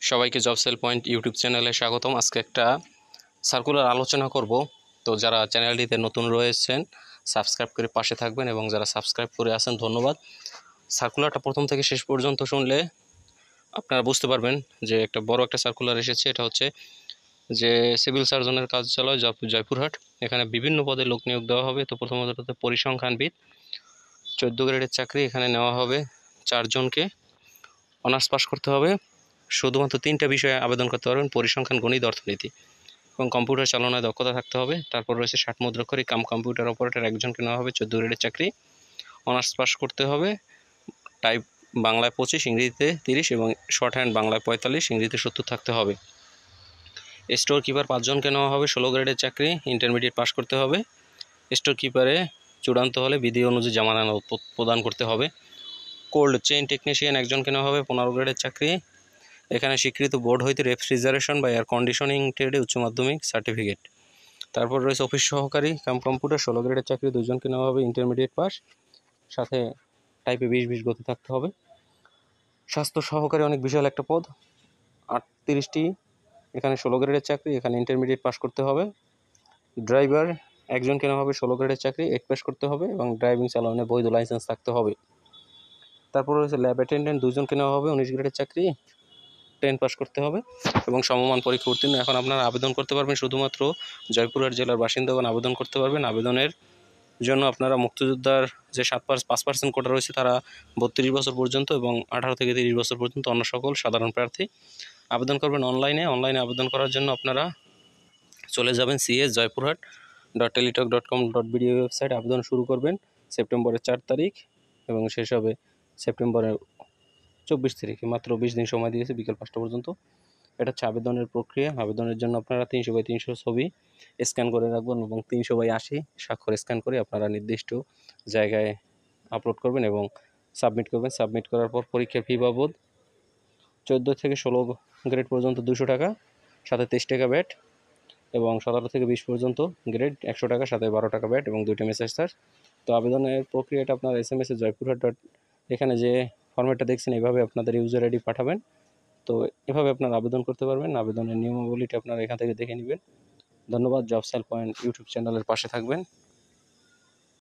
সবাইকে job sell point YouTube চ্যানেলে স্বাগতম। আজকে একটা সার্কুলার আলোচনা করব। তো যারা চ্যানেলটিতে নতুন রয়েছেন সাবস্ক্রাইব করে পাশে থাকবেন, এবং যারা সাবস্ক্রাইব করে আছেন ধন্যবাদ। সার্কুলারটা প্রথম থেকে শেষ পর্যন্ত শুনলে আপনারা বুঝতে পারবেন যে একটা বড় একটা সার্কুলার এসেছে। এটা হচ্ছে যে সিভিল সার্জনের কার্যালয় জয়পুরহাট, এখানে বিভিন্ন পদে লোক নিয়োগ দেওয়া হবে। তো প্রথমত পরিসংখ্যানবিদ, 14 গ্রেডের চাকরি। এখানে নেওয়া হবে 4 জনকে। অনার্স পাস করতে হবে। শুধুমাত্র 3টা বিষয়ে আবেদন করতে পারবেন: পরিসংখ্যান, গণিত, অর্থনীতি, এবং কম্পিউটার চালনায় দক্ষতা থাকতে হবে। তারপর রয়েছে 60 মুদ্রাক্ষরিক কম্পিউটার অপারেটর, একজনকে নেওয়া হবে, 14 গ্রেডের চাকরি। অনার্স পাস করতে হবে। টাইপ বাংলায় 25, ইংরেজিতে 30 এবং শর্ট হ্যান্ড বাংলায় 45, ইংরেজিতে 70 থাকতে হবে। স্টোর কিপার 5 জনকে নেওয়া হবে, 16 গ্রেডের চাকরি, ইন্টারমিডিয়েট পাস করতে হবে। স্টোর কিপারে চূড়ান্ত হলে বিধি অনুযায়ী জামানত প্রদান করতে হবে। কোল্ড চেইন টেকনিশিয়ান একজনকে নেওয়া হবে, 15 গ্রেডের চাকরি। এখানে স্বীকৃত বোর্ড হইতে রেফ্রিজারেশন বা এয়ার কন্ডিশনিং ট্রেডে উচ্চ মাধ্যমিক সার্টিফিকেট। তারপর রয়েছে অফিস সহকারী কম্পিউটার, 16 গ্রেডের চাকরি, 2 জনকে নেওয়া হবে, ইন্টারমিডিয়েট পাস, সাথে টাইপে 20 গতি থাকতে হবে। স্বাস্থ্য সহকারী অনেক বিশাল একটা পদ, 38টি। এখানে 16 গ্রেডের চাকরি, এখানে ইন্টারমিডিয়েট পাস করতে হবে। ড্রাইভার একজনকে নেওয়া হবে, 16 গ্রেডের চাকরি, 8 পাস করতে হবে এবং ড্রাইভিং চালানোর বৈধ লাইসেন্স থাকতে হবে। তারপর রয়েছে ল্যাব অ্যাটেন্ডেন্ট, 2 জনকে নেওয়া হবে, 19 গ্রেডের চাকরি, 10 পাস করতে হবে এবং সমমান পরীক্ষা উত্তীর্ণ। এখন আপনারা আবেদন করতে পারবেন, শুধুমাত্র জয়পুরহাট জেলার বাসিন্দাগণ আবেদন করতে পারবেন। আবেদনের জন্য আপনারা মুক্তিযোদ্ধার যে 5% কোটা রয়েছে তারা 32 বছর পর্যন্ত এবং 18 থেকে 30 বছর পর্যন্ত অন্য সকল সাধারণ প্রার্থী আবেদন করবেন অনলাইনে। আবেদন করার জন্য আপনারা চলে যাবেন cs.joypurhat.teletalk.com.bd ওয়েবসাইট। আবেদন শুরু করবেন সেপ্টেম্বরের 4 তারিখ এবং শেষ হবে সেপ্টেম্বরের 24 তারিখে। মাত্র 20 দিন সময় দিয়েছে, বিকেল 5টা পর্যন্ত। এটা হচ্ছে আবেদনের প্রক্রিয়া। আবেদনের জন্য আপনারা 300x300 ছবি স্ক্যান করে রাখবেন এবং 300x80 স্বাক্ষর স্ক্যান করে আপনারা নির্দিষ্ট জায়গায় আপলোড করবেন এবং সাবমিট করবেন। সাবমিট করার পর পরীক্ষার ফি বাবদ 14 থেকে 16 গ্রেড পর্যন্ত 200 টাকা, সাথে 23 টাকা ব্যাট, এবং 17 থেকে 20 পর্যন্ত গ্রেড 100 টাকা, সাথে 12 টাকা ব্যাট এবং 2টা মেসেজ চার্জ। তো আবেদনের প্রক্রিয়াটা আপনার SMS জয়পুরহাট এখানে যে ফরম্যাটটা দেখছেন এইভাবে আপনাদের ইউজার আইডি পাঠাবেন। তো এভাবে আপনারা আবেদন করতে পারবেন। আবেদনের নিয়মাবলীটা আপনারা এখান থেকে দেখে নেবেন। ধন্যবাদ। জব সেল পয়েন্ট ইউটিউব চ্যানেলের পাশে থাকবেন।